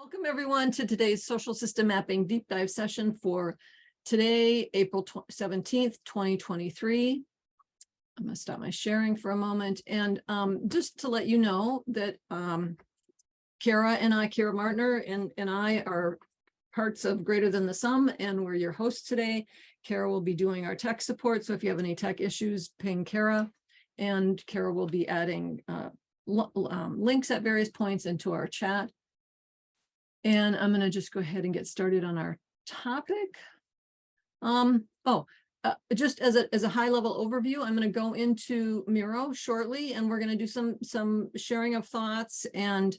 Welcome everyone to today's social system mapping deep dive session for today, April 17th, 2023. I'm going to stop my sharing for a moment. And just to let you know that Kara Martner and I are parts of Greater Than the Sum, and we're your hosts today. Kara will be doing our tech support. So if you have any tech issues, ping Kara, and Kara will be adding links at various points into our chat. And I'm going to just go ahead and get started on our topic. Just as a high level overview, I'm going to go into Miro shortly, and we're going to do some sharing of thoughts and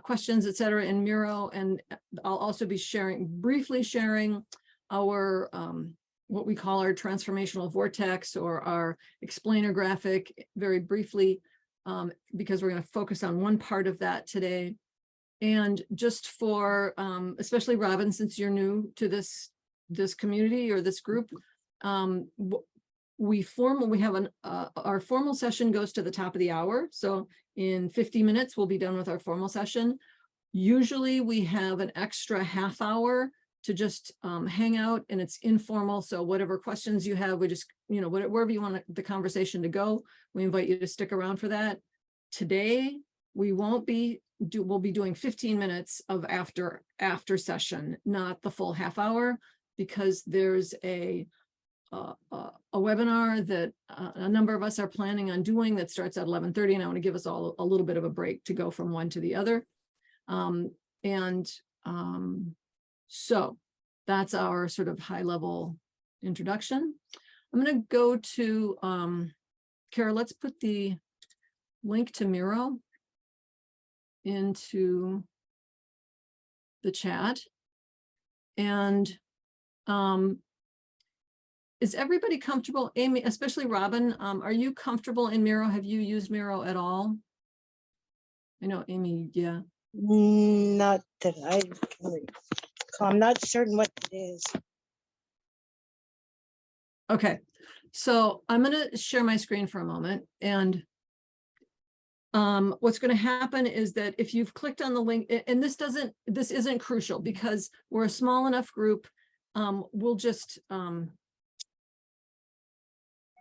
questions, etc. in Miro. And I'll also be briefly sharing our what we call our transformational vortex, or our explainer graphic, very briefly, because we're going to focus on one part of that today. And just for, especially Robin, since you're new to this community or this group, we have our formal session goes to the top of the hour. So in 50 minutes, we'll be done with our formal session. Usually we have an extra half hour to just hang out, and it's informal. So whatever questions you have, we just, wherever you want the conversation to go, we invite you to stick around for that. Today, we'll be doing 15 minutes of after session, not the full half hour, because there's a webinar that a number of us are planning on doing that starts at 11:30, and I want to give us all a little bit of a break to go from one to the other. So that's our sort of high level introduction. I'm going to go to Kara. Let's put the link to Miro into the chat. And is everybody comfortable? Amy, especially Robin, are you comfortable in Miro? Have you used Miro at all? I know Amy, yeah. Not that I can recall. I'm not certain what it is. Okay, so I'm going to share my screen for a moment, and what's going to happen is that if you've clicked on the link, and this isn't crucial because we're a small enough group, we'll just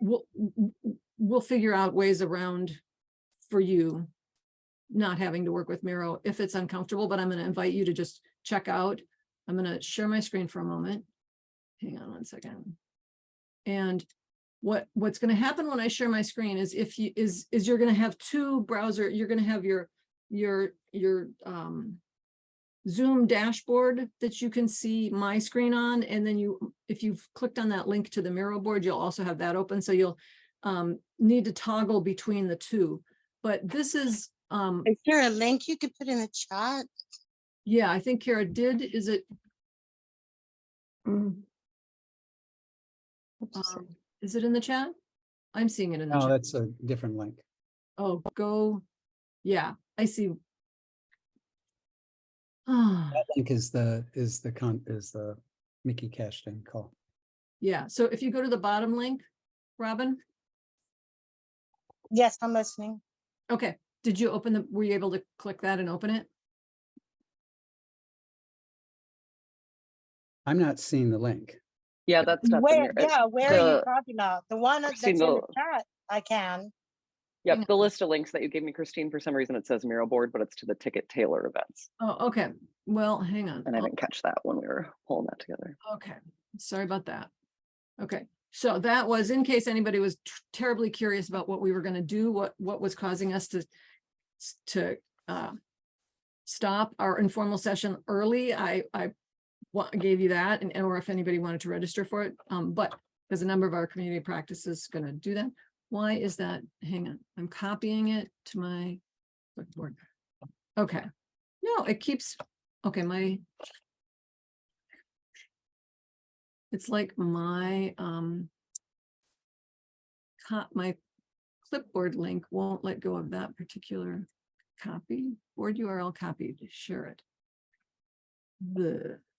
we'll figure out ways around for you not having to work with Miro if it's uncomfortable. But I'm going to invite you to just check out. I'm going to share my screen for a moment. Hang on one second. And what's going to happen when I share my screen is you're going to have two browser. You're going to have your Zoom dashboard that you can see my screen on, and then if you've clicked on that link to the Miro board, you'll also have that open. So you'll need to toggle between the two. But this is there a link you could put in the chat? Yeah, I think Kara did. Is it? Is it in the chat? I'm seeing it in the chat. Oh, that's a different link. Oh, go. Yeah, I see. That link is the Mickey Cash thing call. Yeah, so if you go to the bottom link, Robin. Yes, I'm listening. Okay, did you were you able to click that and open it? I'm not seeing the link. Yeah, that's not where the where are you talking about? The one that's in the chat, I can. Yep, the list of links that you gave me, Christine, for some reason it says Miro board, but it's to the Ticket Taylor events. Oh, okay. Well, hang on. And I didn't catch that when we were pulling that together. Okay, sorry about that. Okay, so that was in case anybody was terribly curious about what we were going to do, what was causing us to stop our informal session early. I gave you that, or if anybody wanted to register for it, but because a number of our community practice is going to do that. Why is that? Hang on, I'm copying it to my clipboard. Okay, no, it keeps, okay, it's like my my clipboard link won't let go of that particular copy. Board URL copy to share it.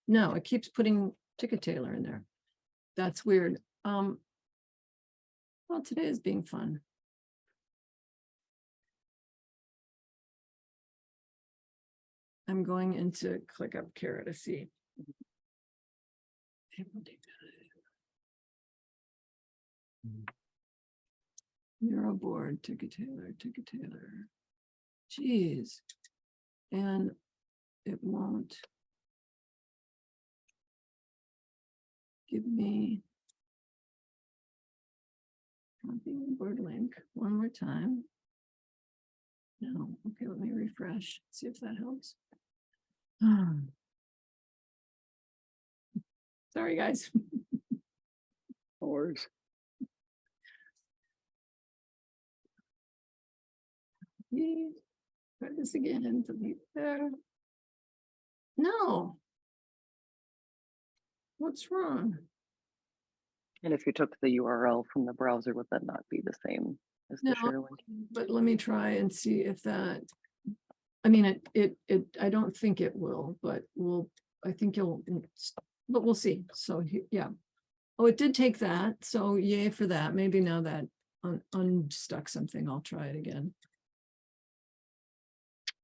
No, it keeps putting Ticket Taylor in there. That's weird. Well, today is being fun. I'm going into click up Kara to see. Miro board, ticket Taylor. Jeez. And it won't give me copy the board link one more time. No, okay, let me refresh, see if that helps. Sorry, guys. No worries. Try this again, delete there. No. What's wrong? And if you took the URL from the browser, would that not be the same as the No, share link? but let me try and see if that, I mean, I don't think it will, but I think but we'll see. So, yeah. Oh, it did take that. So yay for that. Maybe now that unstuck something, I'll try it again.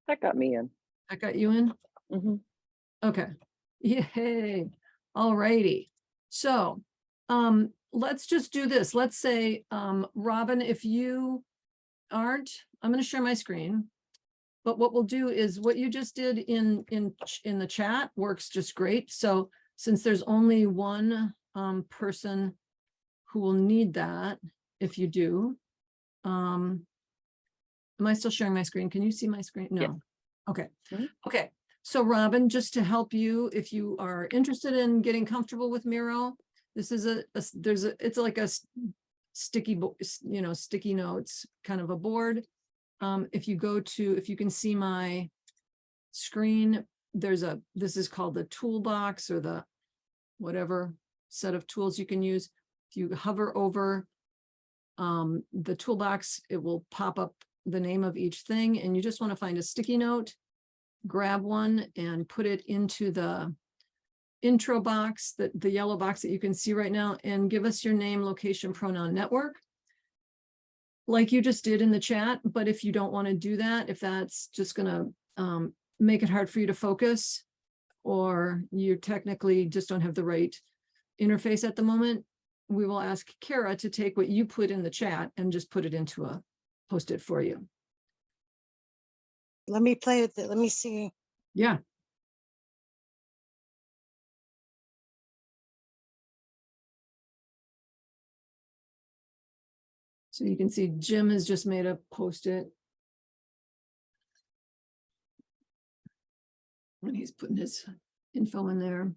That got me in. I got you in? Mhm. Okay. Yay. All righty. So, let's just do this. Let's say, Robin, if you aren't, I'm going to share my screen. But what we'll do is what you just did in the chat works just great. So since there's only one person who will need that, if you do, am I still sharing my screen? Can you see my screen? No. Yes. Okay. Mhm. Okay. So Robin, just to help you, if you are interested in getting comfortable with Miro, this is it's like a sticky, sticky notes kind of a board. If you can see my screen, this is called the toolbox or the whatever set of tools you can use. If you hover over the toolbox, it will pop up the name of each thing, and you just want to find a sticky note, grab one and put it into the intro box, the yellow box that you can see right now, and give us your name, location, pronoun, network, like you just did in the chat. But if you don't want to do that, if that's just going to make it hard for you to focus, or you technically just don't have the right interface at the moment, we will ask Kara to take what you put in the chat and just put it into a post-it for you. Let me play with it. Let me see. Yeah. So you can see Jim has just made a post-it. And he's putting his info in there.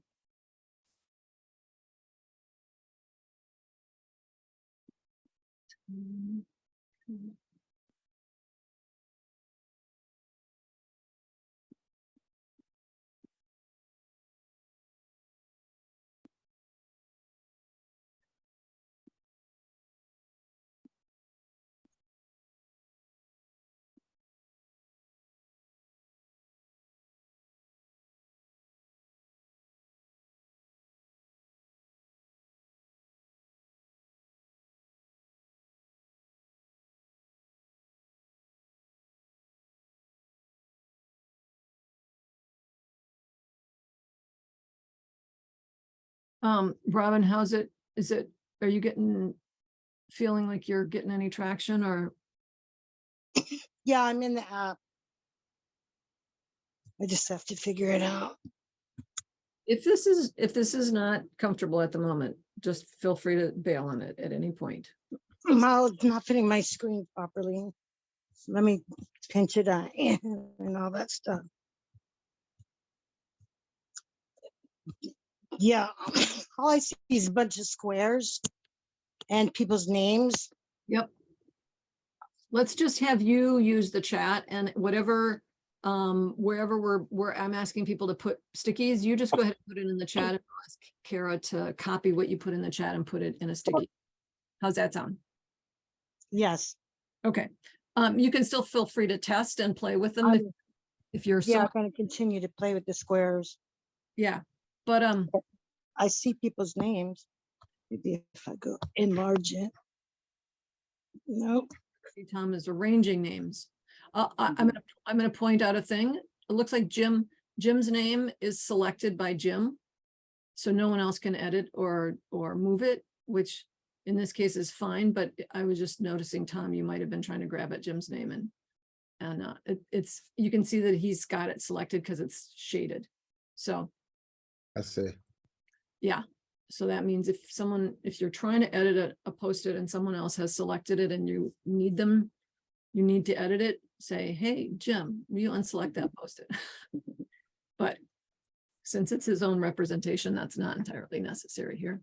Robin, how's it? Are you feeling like you're getting any traction, or? Yeah, I'm in the app. I just have to figure it out. If this is not comfortable at the moment, just feel free to bail on it at any point. Well, it's not fitting my screen properly. Let me pinch it on and all that stuff. Yeah, all I see is a bunch of squares and people's names. Yep. Let's just have you use the chat, and whatever, wherever I'm asking people to put stickies, you just go ahead and put it in the chat and ask Kara to copy what you put in the chat and put it in a sticky. How's that sound? Yes. Okay. You can still feel free to test and play with them if you're Yeah, I'm going to continue to play with the squares. yeah. But I see people's names. Maybe if I go enlarge it. Nope. Tom is arranging names. I'm gonna point out a thing. It looks like Jim Jim's name is selected by Jim. So no one else can edit or move it, which in this case is fine, but I was just noticing, Tom, you might have been trying to grab at Jim's name and it's, you can see that he's got it selected because it's shaded. So I see. yeah, so that means if you're trying to edit a post-it and someone else has selected it and you need to edit it, say, hey, Jim, will you unselect that post-it? But since it's his own representation, that's not entirely necessary here.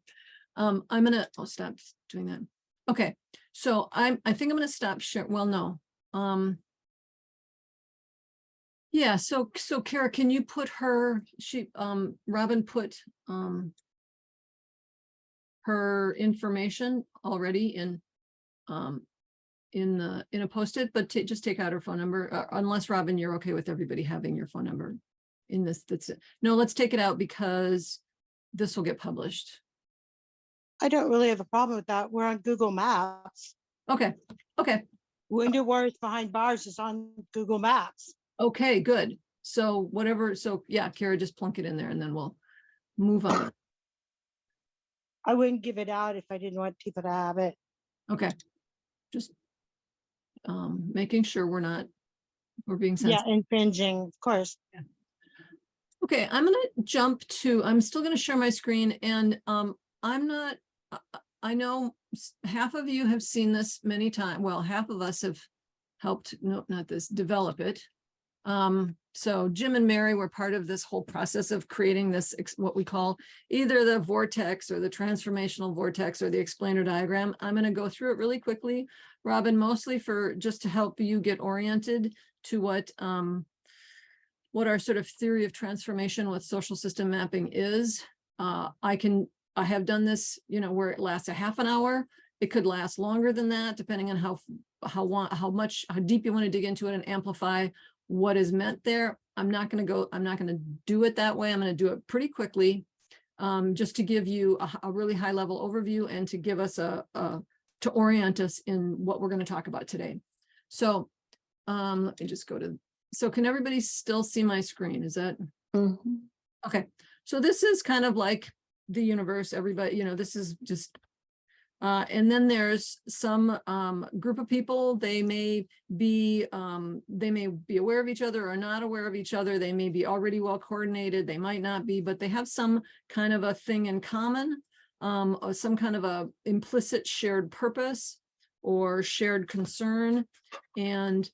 I'm gonna, I'll stop doing that. Okay, so I think I'm gonna stop sharing. Well, no. Yeah, so Kara, can you put her, Robin put her information already in a post-it, but just take out her phone number, unless Robin, you're okay with everybody having your phone number in this. That's it. No, let's take it out because this will get published. I don't really have a problem with that. We're on Google Maps. Okay. Window Warriors Behind Bars is on Google Maps. Okay, good. So whatever. So yeah, Kara, just plunk it in there and then we'll move on. I wouldn't give it out if I didn't want people to have it. Okay. Just making sure we're being sensitive. Yeah, infringing, of course. Okay, I'm going to jump to, I'm still going to share my screen and I know half of you have seen this many times. Well, half of us have helped, no, not this, develop it. So Jim and Mary were part of this whole process of creating this, what we call either the vortex or the transformational vortex or the explainer diagram. I'm going to go through it really quickly, Robin, mostly for just to help you get oriented to what our sort of theory of transformation with social system mapping is. I have done this, where it lasts a half an hour. It could last longer than that, depending on how deep you want to dig into it and amplify what is meant there. I'm not going to do it that way. I'm going to do it pretty quickly, just to give you a really high level overview and to give us to orient us in what we're going to talk about today. So let me just go to, so can everybody still see my screen? Is that? Mm-hmm. Okay. So this is kind of like the universe, everybody, this is just, and then there's some group of people, they may be aware of each other or not aware of each other. They may be already well coordinated. They might not be, but they have some kind of a thing in common, or some kind of a implicit shared purpose or shared concern. And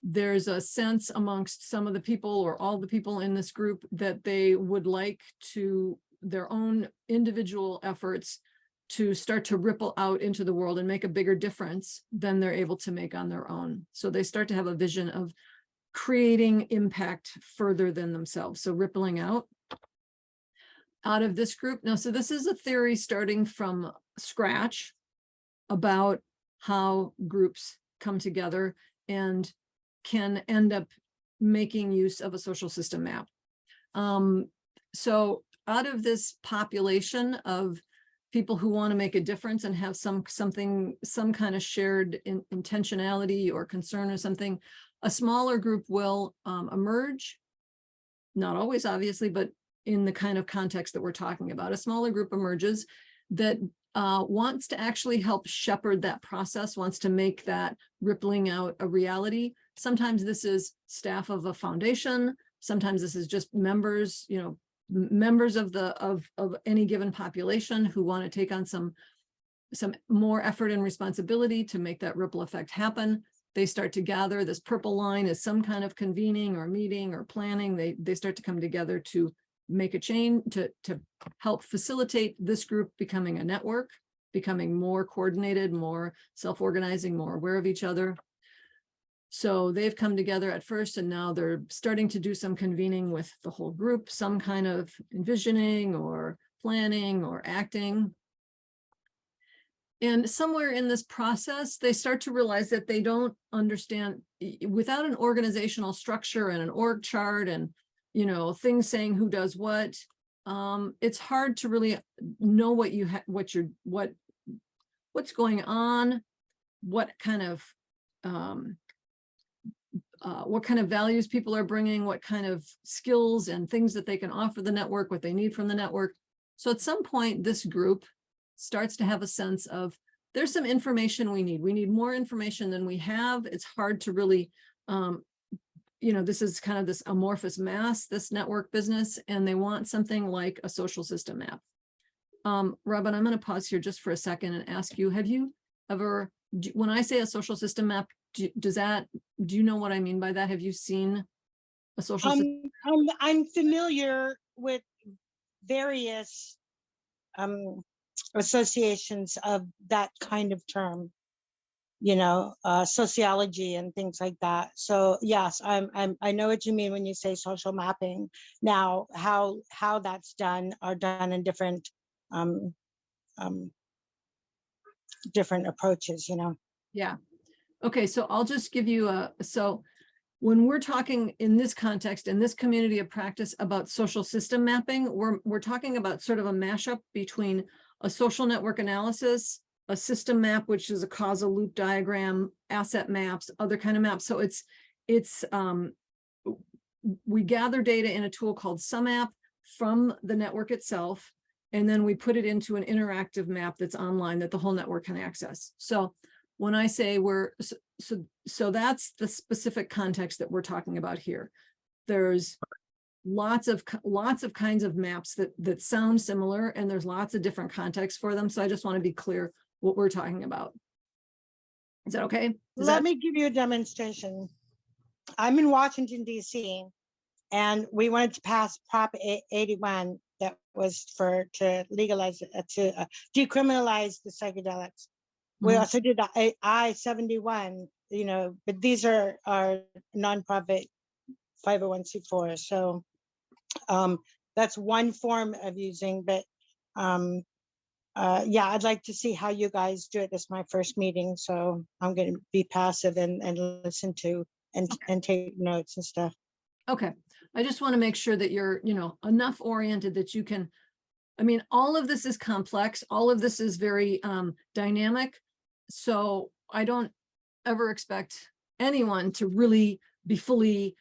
there's a sense amongst some of the people or all the people in this group that they would like to their own individual efforts to start to ripple out into the world and make a bigger difference than they're able to make on their own. So they start to have a vision of creating impact further than themselves. So rippling out of this group. Now, so this is a theory starting from scratch about how groups come together and can end up making use of a social system map. So out of this population of people who want to make a difference and have some kind of shared intentionality or concern or something, a smaller group will emerge, not always obviously, but in the kind of context that we're talking about, a smaller group emerges that wants to actually help shepherd that process, wants to make that rippling out a reality. Sometimes this is staff of a foundation. Sometimes this is just members, members of any given population who want to take on some more effort and responsibility to make that ripple effect happen. They start to gather. This purple line is some kind of convening or meeting or planning. They start to come together to make a chain, to help facilitate this group becoming a network, becoming more coordinated, more self-organizing, more aware of each other. So they've come together at first, and now they're starting to do some convening with the whole group, some kind of envisioning or planning or acting. And somewhere in this process, they start to realize that they don't understand, without an organizational structure and an org chart and, things saying who does what, it's hard to really know what's going on, what kind of what kind of values people are bringing, what kind of skills and things that they can offer the network, what they need from the network. So at some point, this group starts to have a sense of, there's some information we need. We need more information than we have. It's hard to really, this is kind of this amorphous mass, this network business, and they want something like a social system map. Robin, I'm going to pause here just for a second and ask you, have you ever, when I say a social system map, do you know what I mean by that? Have you seen a social system? I'm familiar with various associations of that kind of term, sociology and things like that. So yes, I know what you mean when you say social mapping. Now, how that's done are done in different different approaches, Yeah. Okay, so I'll just give you so when we're talking in this context, in this community of practice about social system mapping, we're talking about sort of a mashup between a social network analysis, a system map, which is a causal loop diagram, asset maps, other kind of maps. So we gather data in a tool called SumMap from the network itself, and then we put it into an interactive map that's online that the whole network can access. So when I say so that's the specific context that we're talking about here. There's lots of kinds of maps that sound similar, and there's lots of different contexts for them. So I just want to be clear what we're talking about. Is that okay? Let me give you a demonstration. I'm in Washington, D.C., and we wanted to pass Prop 81 that was to legalize, to decriminalize the psychedelics. We also did the I-71, but these are nonprofit 501c4. So that's one form of using, but yeah, I'd like to see how you guys do it. This is my first meeting, so I'm going to be passive and listen to and take notes and stuff. Okay. I just want to make sure that you're, enough oriented that you can, all of this is complex. All of this is very dynamic. So I don't ever expect anyone to really be fully,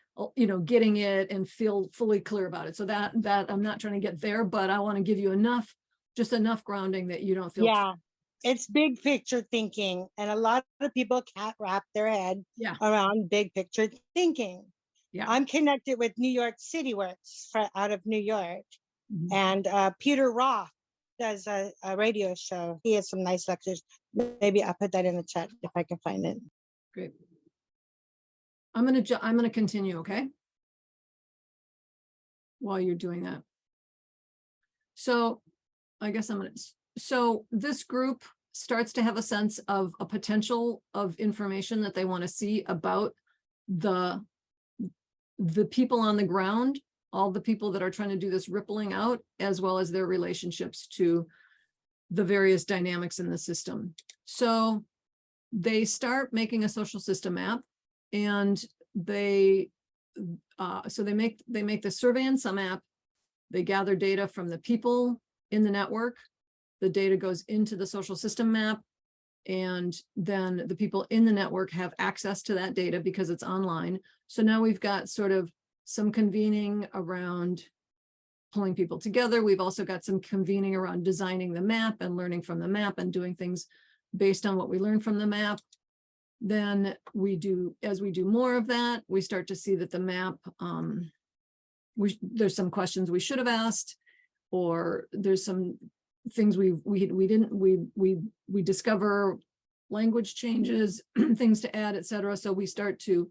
getting it and feel fully clear about it. So that I'm not trying to get there, but I want to give you enough grounding that you don't feel. Yeah, it's big picture thinking. And a lot of people can't wrap their head around big picture thinking. Yeah. I'm connected with New York City Works out of New York. And Peter Roth does a radio show. He has some nice lectures. Maybe I'll put that in the chat if I can find it. Great. I'm gonna continue, okay? While you're doing that. So I guess so this group starts to have a sense of a potential of information that they want to see about the people on the ground, all the people that are trying to do this rippling out, as well as their relationships to the various dynamics in the system. So they start making a social system map, and they make the survey in SumMap. They gather data from the people in the network. The data goes into the social system map, and then the people in the network have access to that data because it's online. So now we've got sort of some convening around pulling people together. We've also got some convening around designing the map and learning from the map and doing things based on what we learn from the map. Then as we do more of that, we start to see that the map, there's some questions we should have asked, or there's some things we discover language changes, things to add, etc. So we start to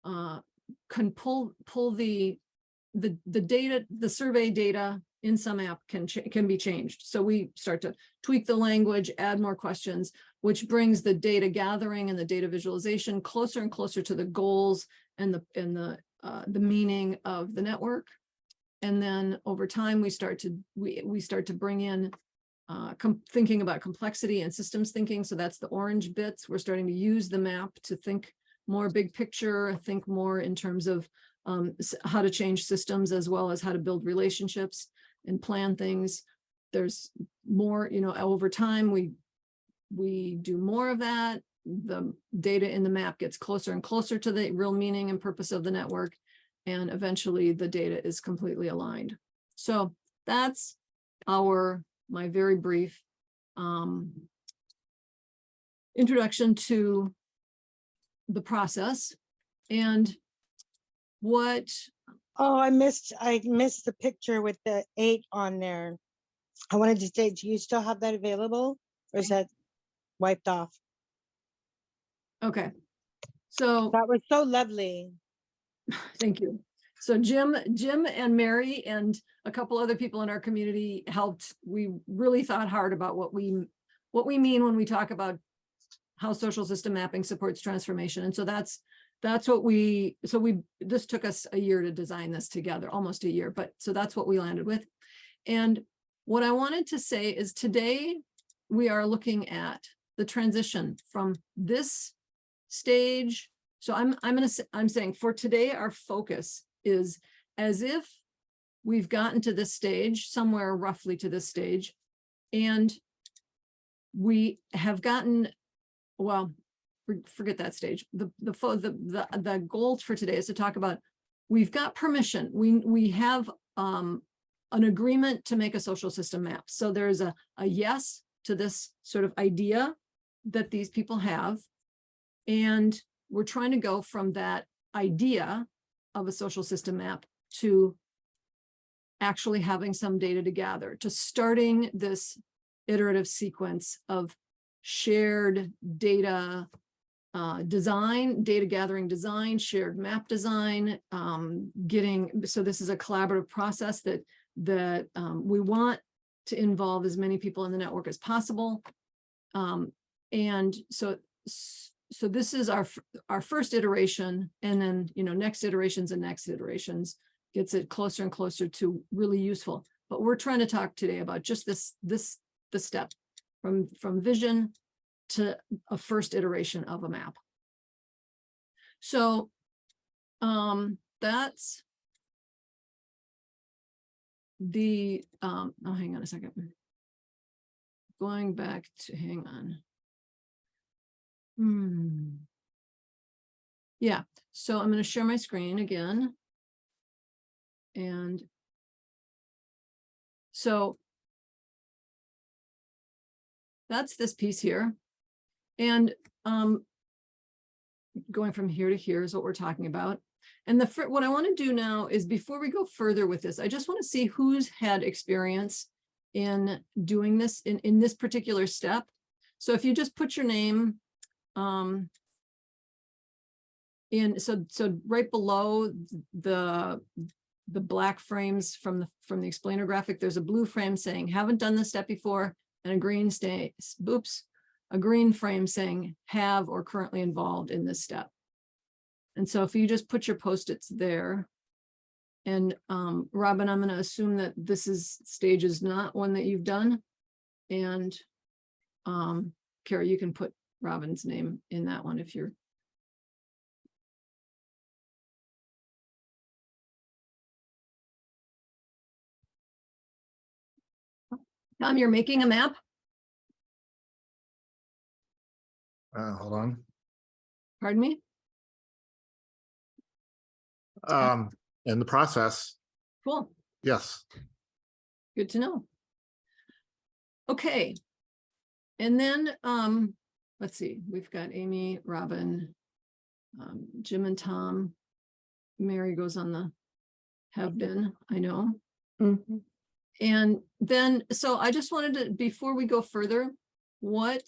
pull the data, the survey data in SumMap can be changed. So we start to tweak the language, add more questions, which brings the data gathering and the data visualization closer and closer to the goals and the meaning of the network. And then over time, we start to bring in thinking about complexity and systems thinking. So that's the orange bits. We're starting to use the map to think more big picture, think more in terms of how to change systems, as well as how to build relationships and plan things. There's more, over time, we do more of that. the data in the map gets closer and closer to the real meaning and purpose of the network. And eventually the data is completely aligned. So that's my very brief introduction to the process. And what, Oh, I missed the picture with the 8 on there. I wanted to say, do you still have that available, or is that wiped off? okay. So That was so lovely. thank you. So Jim and Mary and a couple other people in our community helped. We really thought hard about what we mean when we talk about how social system mapping supports transformation. And so that's what this took us a year to design this together, almost a year, but so that's what we landed with. And what I wanted to say is today we are looking at the transition from this stage. So I'm saying for today, our focus is as if we've gotten to this stage, somewhere roughly to this stage, and we have gotten, well, forget that stage. The goal for today is to talk about, we've got permission. We have an agreement to make a social system map. So there's a yes to this sort of idea that these people have. And we're trying to go from that idea of a social system map to actually having some data to gather, to starting this iterative sequence of shared data design, data gathering design, shared map design, so this is a collaborative process that we want to involve as many people in the network as possible. And so this is our first iteration, and then, next iterations and next iterations gets it closer and closer to really useful. But we're trying to talk today about just the step from vision to a first iteration of a map. So that's the, oh, hang on a second. Going back to, hang on. Yeah, so I'm going to share my screen again. And so that's this piece here. And going from here to here is what we're talking about. And what I want to do now is, before we go further with this, I just want to see who's had experience in doing this in this particular step. So if you just put your name in, so right below the black frames from the explainer graphic, there's a blue frame saying haven't done this step before, and a green a green frame saying have or currently involved in this step. And so if you just put your post-its there, and Robin, I'm going to assume that this stage is not one that you've done. And Kara, you can put Robin's name in that one if you're. Tom, you're making a map? Hold on. Pardon me? In the process, Cool. yes. Good to know. Okay. And then let's see, we've got Amy, Robin, Jim and Tom. Mary goes on the have been, I know. Mm-hmm. And then, so I just wanted to, before we go further, what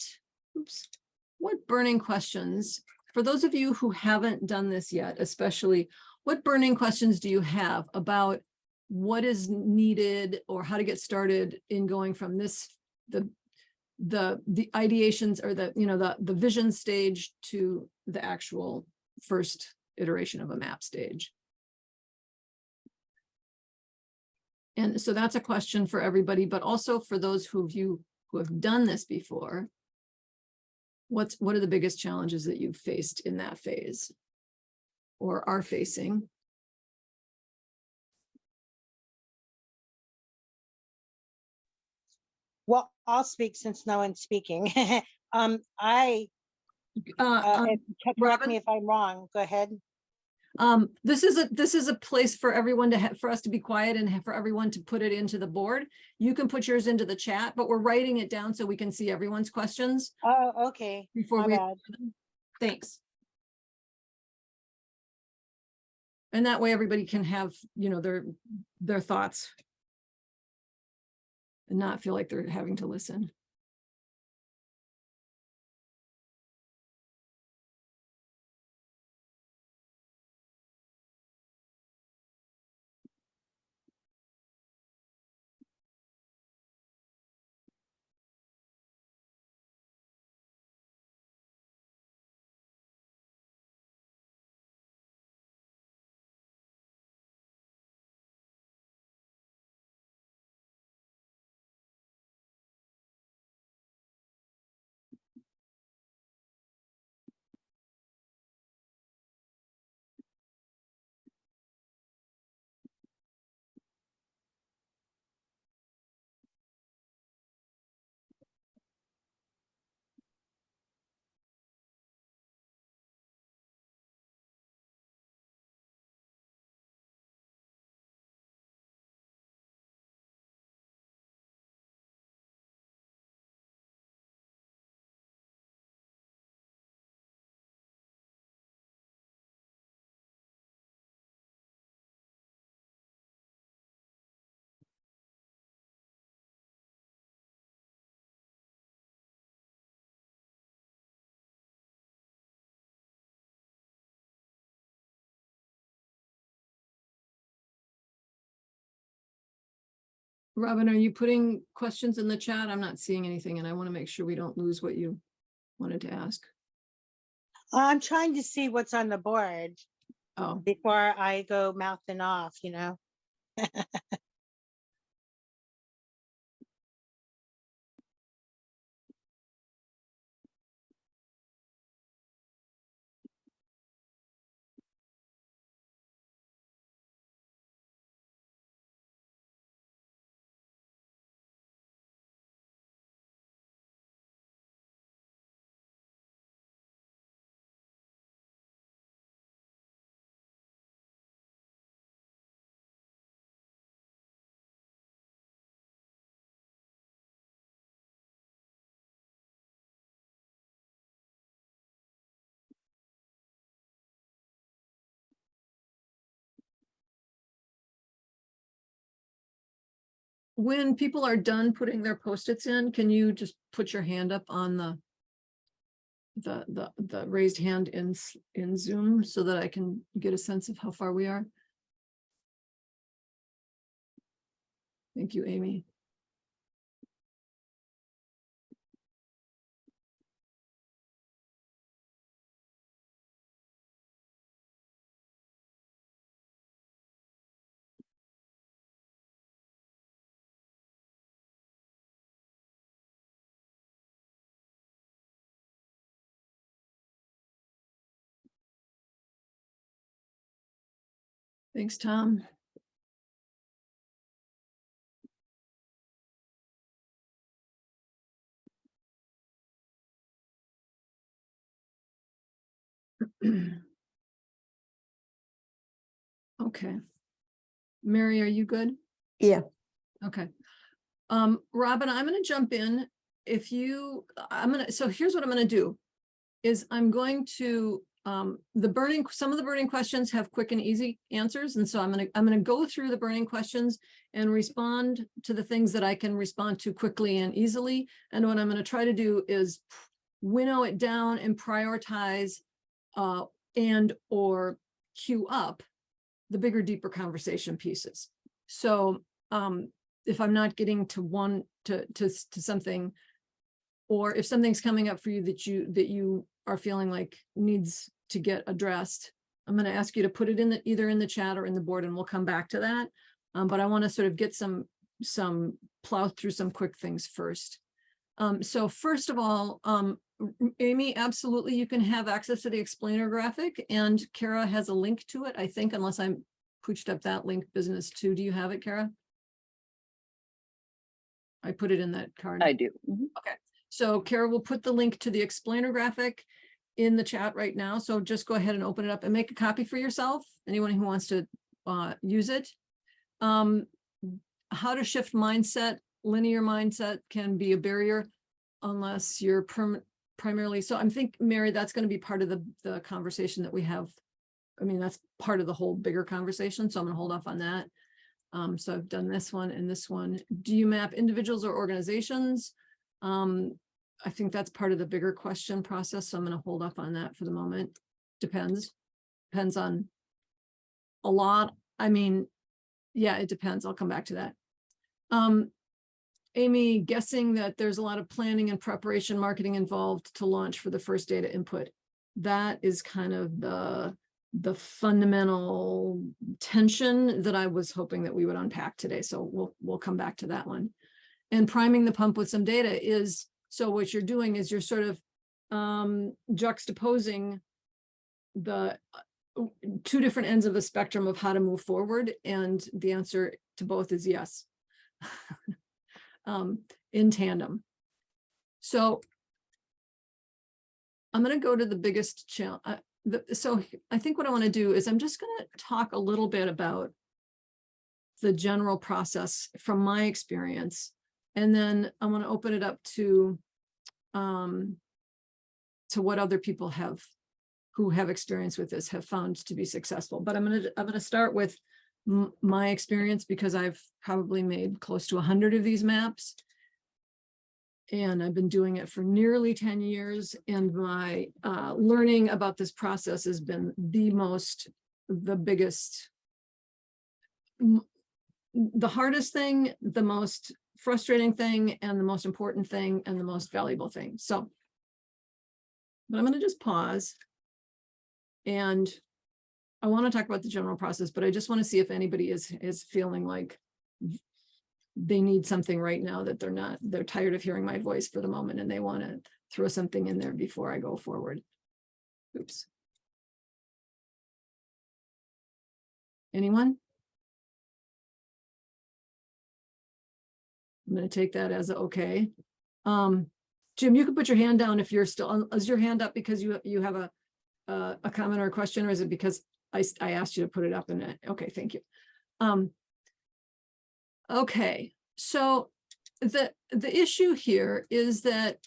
burning questions, for those of you who haven't done this yet, especially, what burning questions do you have about what is needed or how to get started in going from this, the ideations or the vision stage to the actual first iteration of a map stage? And so that's a question for everybody, but also for those who have done this before. What are the biggest challenges that you've faced in that phase or are facing? Well, I'll speak since no one's speaking. I Correct Robin? me if I'm wrong. Go ahead. This is a place for everyone to have, for us to be quiet and for everyone to put it into the board. You can put yours into the chat, but we're writing it down so we can see everyone's questions Oh, okay. before My we. bad. Thanks. And that way everybody can have, you know, their thoughts and not feel like they're having to listen. Robin, are you putting questions in the chat? I'm not seeing anything and I want to make sure we don't lose what you wanted to ask. I'm trying to see what's on the board Oh, before I go mouthing off, you know. when people are done putting their Post-its in, can you just put your hand up on the raised hand in Zoom so that I can get a sense of how far we are? Thank you, Amy. Thanks, Tom. Okay. Mary, are you good? Yeah. Okay. Robin, I'm going to jump in. So here's what I'm going to do is I'm going to, some of the burning questions have quick and easy answers. And so I'm going to go through the burning questions and respond to the things that I can respond to quickly and easily. And what I'm going to try to do is winnow it down and prioritize and or queue up the bigger, deeper conversation pieces. So if I'm not getting to something, or if something's coming up for you that you are feeling like needs to get addressed, I'm going to ask you to put it in either in the chat or in the board, and we'll come back to that. But I want to sort of get some plow through some quick things first. So first of all, Amy, absolutely, you can have access to the explainer graphic, and Kara has a link to it, I think, unless I'm pooched up that link business too. Do you have it, Kara? I put it in that card. I do. Mhm. Okay, so Kara will put the link to the explainer graphic. in the chat right now. So just go ahead and open it up and make a copy for yourself. Anyone who wants to use it. How to shift mindset, linear mindset can be a barrier unless you're primarily. So I'm thinking, Mary, that's going to be part of the conversation that we have. I mean, that's part of the whole bigger conversation. So I'm going to hold off on that. So I've done this one and this one. Do you map individuals or organizations? I think that's part of the bigger question process. So I'm going to hold off on that for the moment. Depends on a lot. I mean, yeah, it depends. I'll come back to that. Amy, guessing that there's a lot of planning and preparation marketing involved to launch for the first data input. That is kind of the fundamental tension that I was hoping that we would unpack today. So we'll come back to that one. And priming the pump with some data is, so what you're doing is you're sort of juxtaposing the two different ends of the spectrum of how to move forward. And the answer to both is yes. In tandem. So I'm going to go to the biggest challenge. So I think what I want to do is I'm just going to talk a little bit about the general process from my experience, and then I want to open it up to what other people who have experience with this have found to be successful. But I'm going to start with my experience, because I've probably made close to 100 of these maps. And I've been doing it for nearly 10 years. And my learning about this process has been the biggest, the hardest thing, the most frustrating thing, and the most important thing, and the most valuable thing. So, but I'm going to just pause. And I want to talk about the general process, but I just want to see if anybody is feeling like they need something right now, that they're tired of hearing my voice for the moment and they want to throw something in there before I go forward. Oops. Anyone? I'm going to take that as a okay. Jim, you can put your hand down if you're still, is your hand up because you have a comment or a question, or is it because I asked you to put it up? And okay, thank you. Okay, so the issue here is that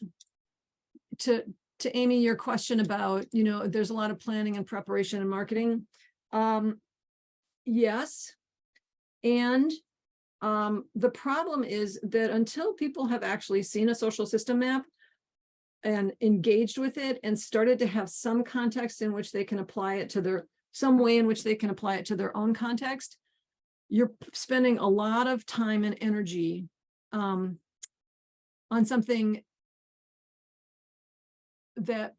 to Amy, your question about, there's a lot of planning and preparation and marketing. Yes. And the problem is that until people have actually seen a social system map and engaged with it and started to have some context in which they can apply it to some way in which they can apply it to their own context, you're spending a lot of time and energy on something that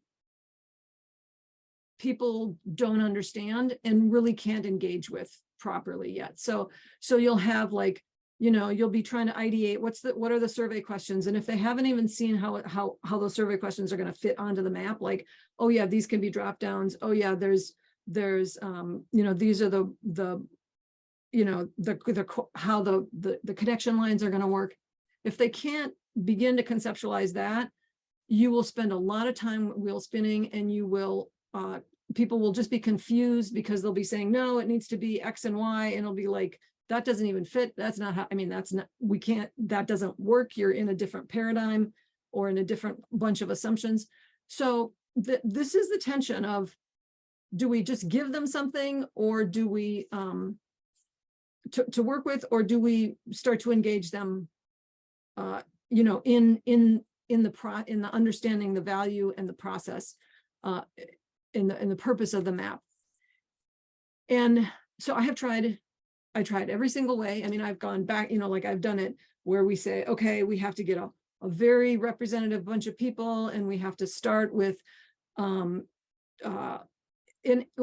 people don't understand and really can't engage with properly yet. So you'll have you'll be trying to ideate what are the survey questions, and if they haven't even seen how those survey questions are going to fit onto the map, like, oh yeah, these can be drop downs. Oh yeah, there's these are the how the connection lines are going to work. If they can't begin to conceptualize that, you will spend a lot of time wheel spinning, and you will people will just be confused because they'll be saying, no, it needs to be X and Y, and it'll be like, that doesn't even fit. That's not how, that's not, we can't, that doesn't work. You're in a different paradigm or in a different bunch of assumptions. So this is the tension of, do we just give them something, or do we to work with, or do we start to engage them in the understanding the value and the process in the purpose of the map. And so I tried every single way. I've gone back, I've done it where we say, okay, we have to get a very representative bunch of people, and we have to start with let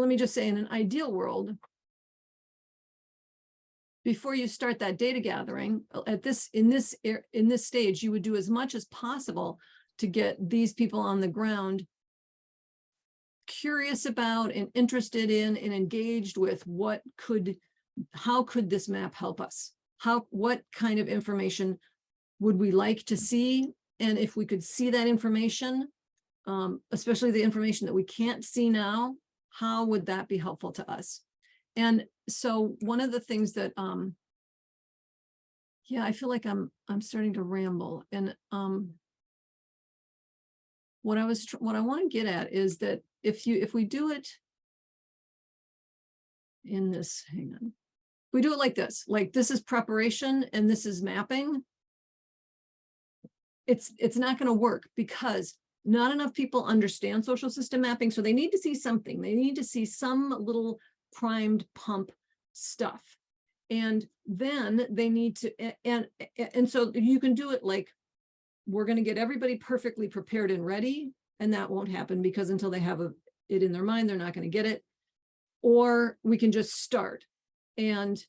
me just say, in an ideal world, before you start that data gathering in this stage, you would do as much as possible to get these people on the ground curious about and interested in and engaged with how could this map help us? What kind of information would we like to see? And if we could see that information, especially the information that we can't see now, how would that be helpful to us? And so one of the things that, yeah, I feel like I'm starting to ramble, and what I want to get at is that if we do it in this, hang on, we do it like this is preparation and this is mapping, it's not going to work because not enough people understand social system mapping. So they need to see something. They need to see some little primed pump stuff. And then they need to, and so you can do it like, we're going to get everybody perfectly prepared and ready. And that won't happen because until they have it in their mind, they're not going to get it. Or we can just start and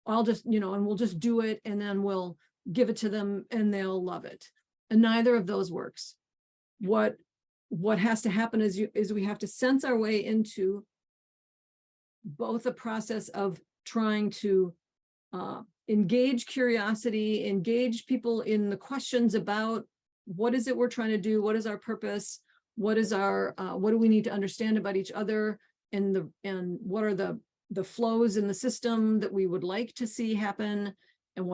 I'll just, and we'll just do it and then we'll give it to them and they'll love it. And neither of those works. What has to happen is we have to sense our way into both a process of trying to engage curiosity, engage people in the questions about what is it we're trying to do, what is our purpose, what is our what do we need to understand about each other, and what are the flows in the system that we would like to see happen, and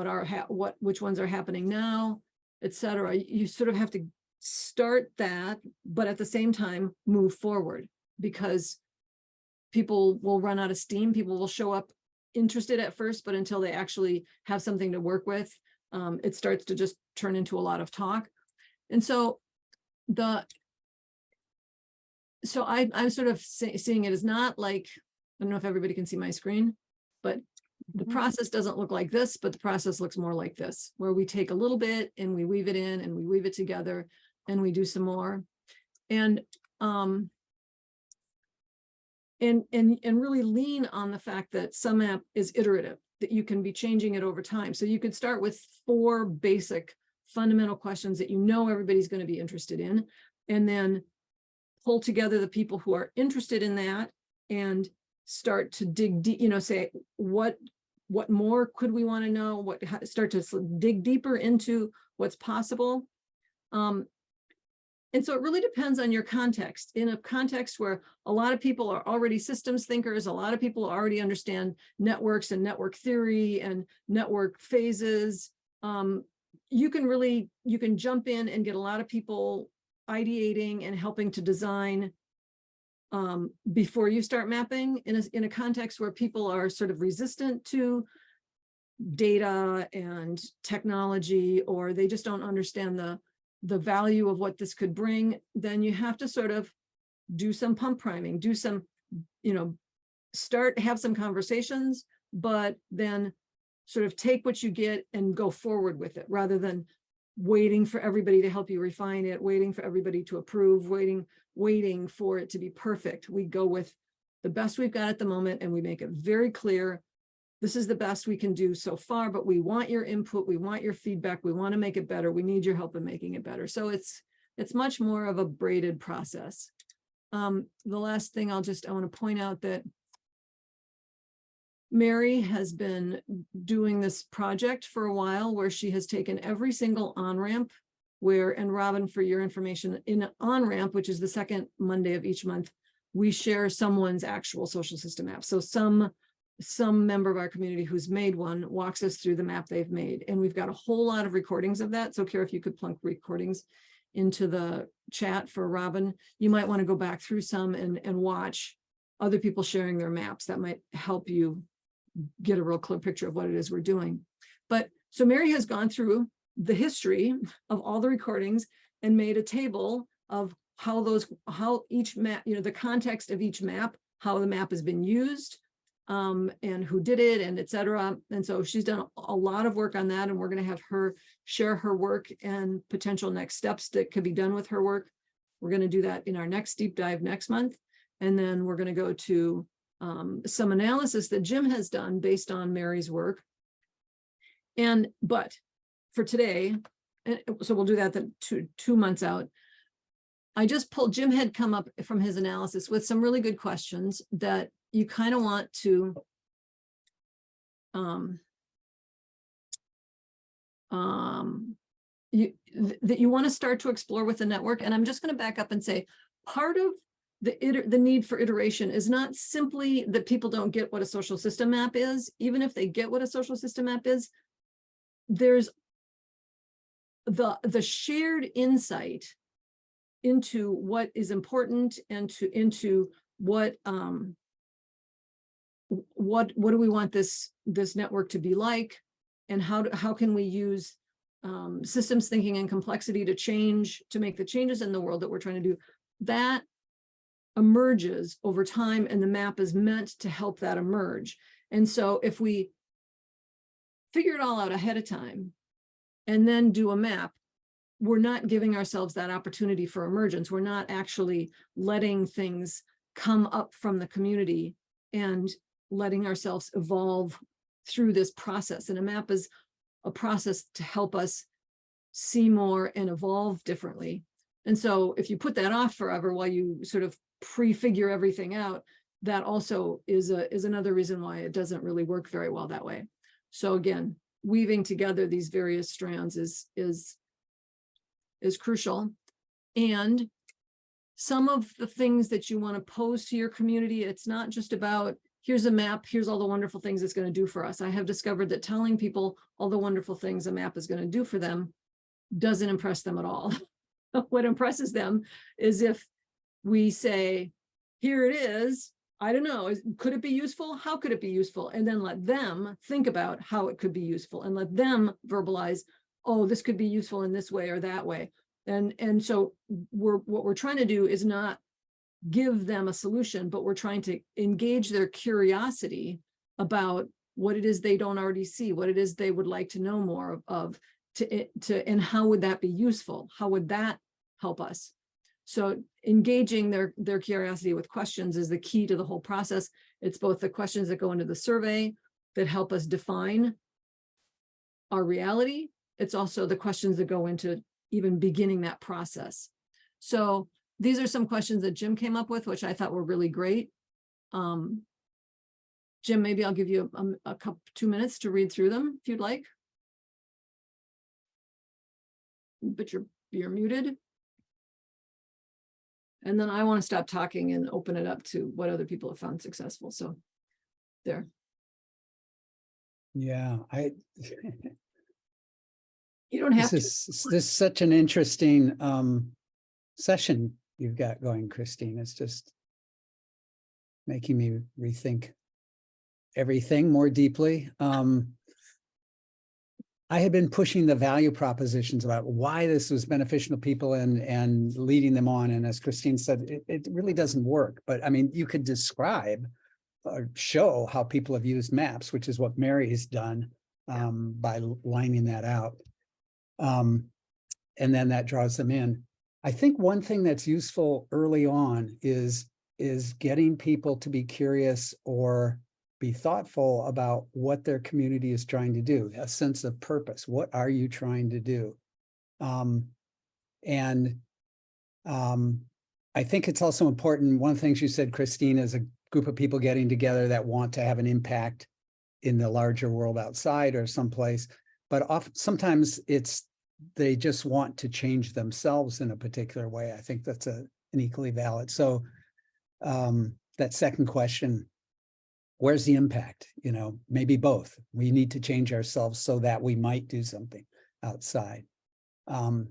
which ones are happening now, etc. You sort of have to start that, but at the same time move forward, because people will run out of steam. People will show up interested at first, but until they actually have something to work with, it starts to just turn into a lot of talk. And so I'm sort of seeing it as not like, I don't know if everybody can see my screen, but the process doesn't look like this, but the process looks more like this, where we take a little bit and we weave it in and we weave it together and we do some more. And really lean on the fact that some app is iterative, that you can be changing it over time. So you could start with 4 basic fundamental questions that everybody's going to be interested in, and then pull together the people who are interested in that and start to dig deep, say what more could we want to know, start to dig deeper into what's possible. And so it really depends on your context. In a context where a lot of people are already systems thinkers, a lot of people already understand networks and network theory and network phases, you can jump in and get a lot of people ideating and helping to design before you start mapping. In a context where people are sort of resistant to data and technology, or they just don't understand the value of what this could bring, then you have to sort of do some pump priming, do some, have some conversations, but then sort of take what you get and go forward with it, rather than waiting for everybody to help you refine it, waiting for everybody to approve, waiting for it to be perfect. We go with the best we've got at the moment, and we make it very clear, this is the best we can do so far, but we want your input, we want your feedback, we want to make it better, we need your help in making it better. So it's much more of a braided process. The last thing I want to point out that Mary has been doing this project for a while, where she has taken every single on-ramp and Robin, for your information, in on-ramp, which is the second Monday of each month, we share someone's actual social system map. So some member of our community who's made one walks us through the map they've made. And we've got a whole lot of recordings of that. So Kara, if you could plunk recordings into the chat for Robin, you might want to go back through some and watch other people sharing their maps. That might help you get a real clear picture of what it is we're doing. But so Mary has gone through the history of all the recordings and made a table of how each map, the context of each map, how the map has been used, and who did it, and etc. And so she's done a lot of work on that, and we're going to have her share her work and potential next steps that could be done with her work. We're going to do that in our next deep dive next month. And then we're going to go to some analysis that Jim has done based on Mary's work. But for today, so we'll do that then 2 months out. I just pulled, Jim had come up from his analysis with some really good questions that you kind of want to that you want to start to explore with the network. And I'm just going to back up and say, part of the need for iteration is not simply that people don't get what a social system map is. Even if they get what a social system map is, there's the shared insight into what is important and into what do we want this network to be like, and how can we use systems thinking and complexity to make the changes in the world that we're trying to do. That emerges over time, and the map is meant to help that emerge. And so if we figure it all out ahead of time and then do a map, we're not giving ourselves that opportunity for emergence. We're not actually letting things come up from the community and letting ourselves evolve through this process. And a map is a process to help us see more and evolve differently. And so if you put that off forever while you sort of prefigure everything out, that also is another reason why it doesn't really work very well that way. So again, weaving together these various strands is crucial. And some of the things that you want to pose to your community, it's not just about, here's a map, here's all the wonderful things it's going to do for us. I have discovered that telling people all the wonderful things a map is going to do for them doesn't impress them at all. What impresses them is if we say, here it is, I don't know, could it be useful? How could it be useful? And then let them think about how it could be useful and let them verbalize, oh, this could be useful in this way or that way. And so what we're trying to do is not give them a solution, but we're trying to engage their curiosity about what it is they don't already see, what it is they would like to know more of, and how would that be useful? How would that help us? So engaging their curiosity with questions is the key to the whole process. It's both the questions that go into the survey that help us define our reality. It's also the questions that go into even beginning that process. So these are some questions that Jim came up with, which I thought were really great. Jim, maybe I'll give you a couple 2 minutes to read through them if you'd like. But you're muted. And then I want to stop talking and open it up to what other people have found successful. So there. Yeah, You don't have this is such an interesting session you've got going, Christine. It's just making me rethink everything more deeply. I had been pushing the value propositions about why this was beneficial to people and leading them on. And as Christine said, it really doesn't work. But I mean, you could describe or show how people have used maps, which is what Mary has done by lining that out. And then that draws them in. I think one thing that's useful early on is getting people to be curious or be thoughtful about what their community is trying to do, a sense of purpose. What are you trying to do? I think it's also important, one of the things you said, Christine, is a group of people getting together that want to have an impact in the larger world outside or someplace, but sometimes they just want to change themselves in a particular way. I think that's an equally valid. So that second question, where's the impact? You know, maybe both. We need to change ourselves so that we might do something outside. And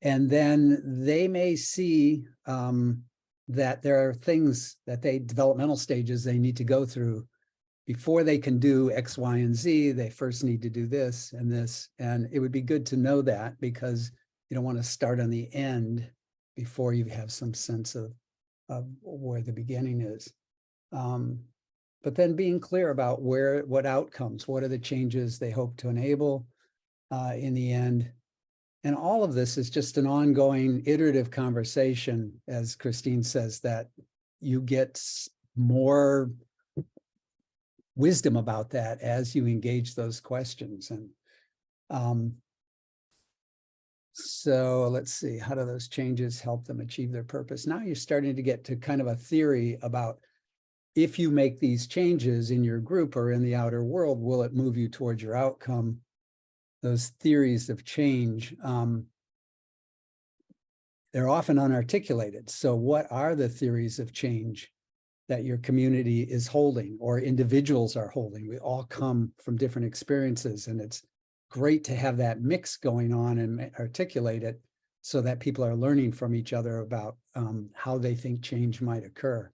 then they may see that there are things that developmental stages they need to go through before they can do X, Y, and Z. They first need to do this and this. And it would be good to know that, because you don't want to start on the end before you have some sense of where the beginning is. But then being clear about what outcomes, what are the changes they hope to enable in the end. And all of this is just an ongoing iterative conversation, as Christine says, that you get more wisdom about that as you engage those questions. And so let's see, how do those changes help them achieve their purpose? Now you're starting to get to kind of a theory about, if you make these changes in your group or in the outer world, will it move you towards your outcome? those theories of change, they're often unarticulated. So what are the theories of change that your community is holding or individuals are holding? We all come from different experiences, and it's great to have that mix going on and articulate it so that people are learning from each other about how they think change might occur.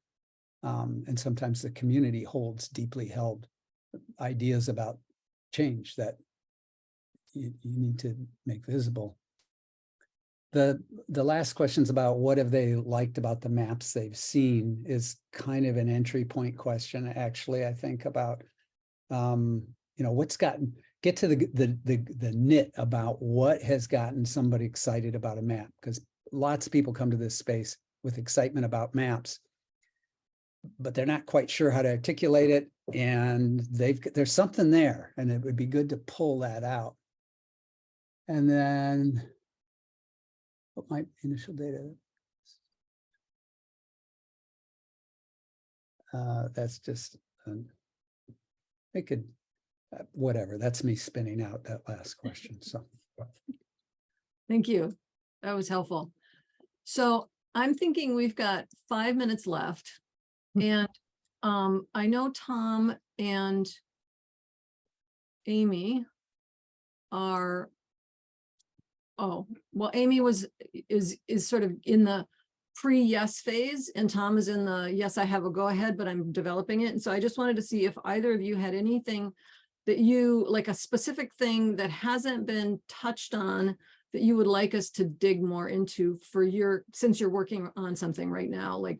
And sometimes the community holds deeply held ideas about change that you need to make visible. The last question's about what have they liked about the maps they've seen is kind of an entry point question, actually, I think, about what's gotten, get to the nit about what has gotten somebody excited about a map, because lots of people come to this space with excitement about maps, but they're not quite sure how to articulate it, and there's something there, and it would be good to pull that out. And then what my initial data, that's just it could whatever, that's me spinning out that last question. So Thank you. That was helpful. So I'm thinking we've got 5 minutes left. And I know Tom and Amy are, Amy is sort of in the pre-yes phase, and Tom is in the yes, I have a go ahead, but I'm developing it. And so I just wanted to see if either of you had anything that you, like a specific thing that hasn't been touched on that you would like us to dig more into for since you're working on something right now, like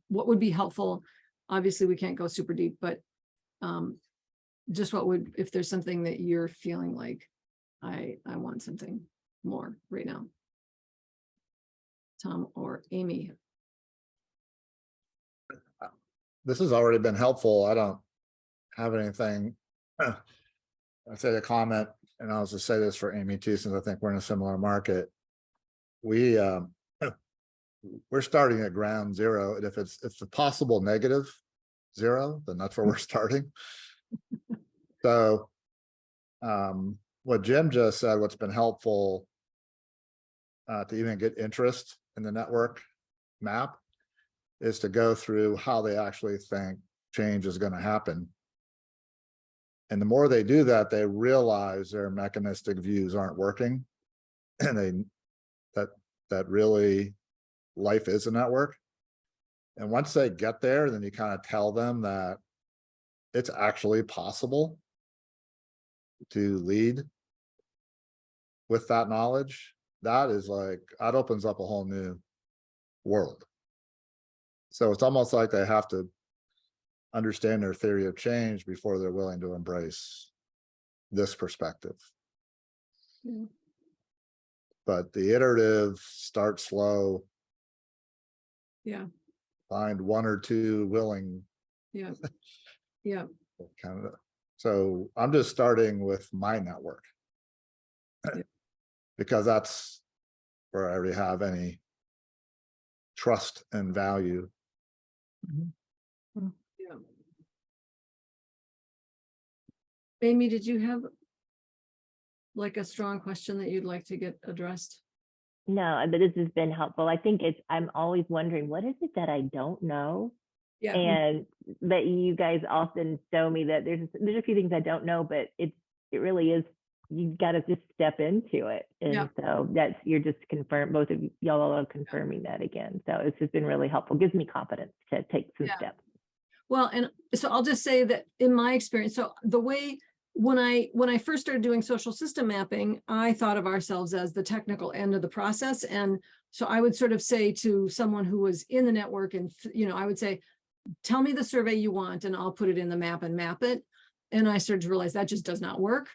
what would be helpful? Obviously we can't go super deep, but just what would, if there's something that you're feeling like I want something more right now. Tom or Amy. This has already been helpful. I don't have anything. I say the comment, and I'll just say this for Amy too, since I think we're in a similar market. We're starting at ground zero, and if it's a possible negative zero, then that's where we're starting. So what Jim just said, what's been helpful to even get interest in the network map is to go through how they actually think change is going to happen. And the more they do that, they realize their mechanistic views aren't working, and that really life is a network. And once they get there, then you kind of tell them that it's actually possible to lead with that knowledge. That is like, that opens up a whole new world. So it's almost like they have to understand their theory of change before they're willing to embrace this perspective. Yeah. But the iterative, start slow. Yeah. Find one or two willing. Yeah. Yeah. Kind of. So I'm just starting with my network. Yeah. Because that's where I already have any trust and value. Yeah. Amy, did you have like a strong question that you'd like to get addressed? No, but this has been helpful. I think I'm always wondering, what is it that I don't know? Yeah. And that you guys often show me that there's a few things I don't know, but it really is, you got to just step into it. And Yeah. so you're just both of y'all are confirming that again. So it's just been really helpful. Gives me confidence to take some steps. Well, and so I'll just say that in my experience, so the way when I first started doing social system mapping, I thought of ourselves as the technical end of the process. And so I would sort of say to someone who was in the network, and I would say, tell me the survey you want and I'll put it in the map and map it. And I started to realize that just does not work.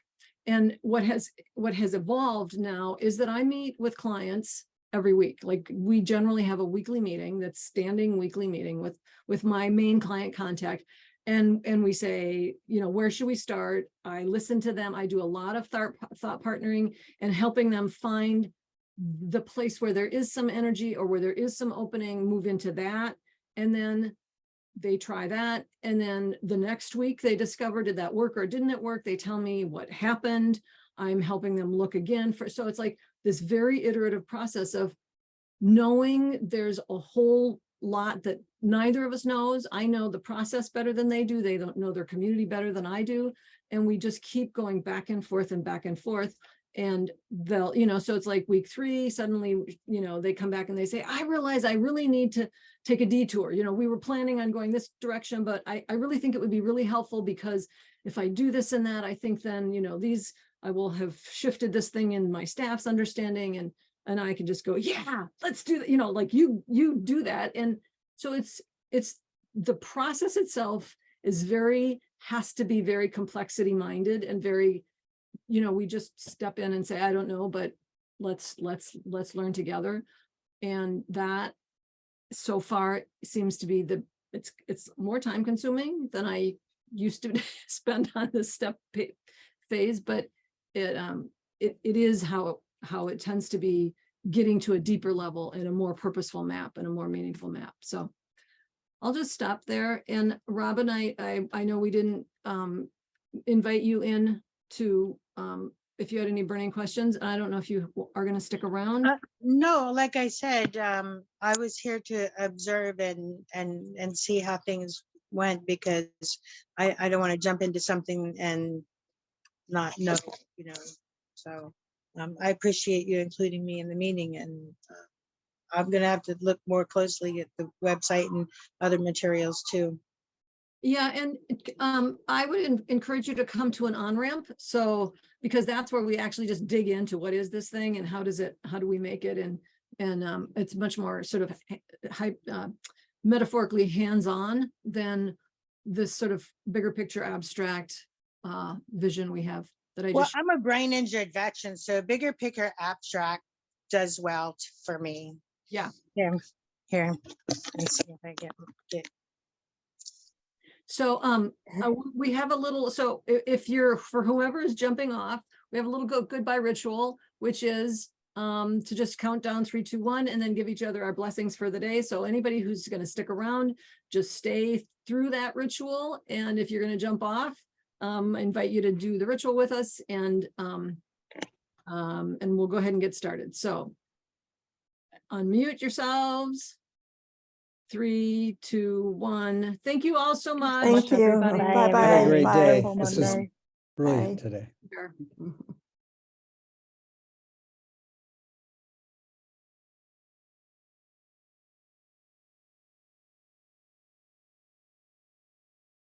And what has evolved now is that I meet with clients every week. Like we generally have a weekly meeting, that's standing weekly meeting with my main client contact. And we say, where should we start? I listen to them. I do a lot of thought partnering and helping them find the place where there is some energy or where there is some opening, move into that. And then they try that. And then the next week they discover, did that work or didn't it work? They tell me what happened. I'm helping them look again for, so it's like this very iterative process of knowing there's a whole lot that neither of us knows. I know the process better than they do. They don't know their community better than I do. And we just keep going back and forth and back and forth. And they'll, so it's like week 3, suddenly, they come back and they say, I realize I really need to take a detour. We were planning on going this direction, but I really think it would be really helpful because if I do this and that, I think then, I will have shifted this thing in my staff's understanding and I can just go, yeah, let's do that. Like you do that. And so it's the process itself is has to be very complexity minded and very, we just step in and say, I don't know, but let's learn together. And that so far seems to be it's more time consuming than I used to spend on this step phase, but it is how it tends to be getting to a deeper level and a more purposeful map and a more meaningful map. So I'll just stop there. And Robin, I know we didn't invite you in to if you had any burning questions. I don't know if you are going to stick around. No, like I said, I was here to observe and see how things went because I don't want to jump into something and not know, so I appreciate you including me in the meeting, and I'm going to have to look more closely at the website and other materials too. Yeah, and I would encourage you to come to an on-ramp. So, because that's where we actually just dig into what is this thing and how do we make it? And it's much more sort of metaphorically hands-on than this sort of bigger picture abstract vision we have that I Well, just. I'm a brain injured veteran, so bigger picture abstract does well for me. Yeah. Here. Let's see if I get. So we have a little, so if you're, for whoever is jumping off, we have a little goodbye ritual, which is to just count down 3, 2, 1, and then give each other our blessings for the day. So anybody who's going to stick around, just stay through that ritual. And if you're going to jump off, I invite you to do the ritual with us, and we'll go ahead and get started. So unmute yourselves. 3, 2, 1. Thank you all so much. Thank you. everybody. Bye-bye. Have a great Bye. day. Wonderful This is Monday. brilliant Bye. today. Sure.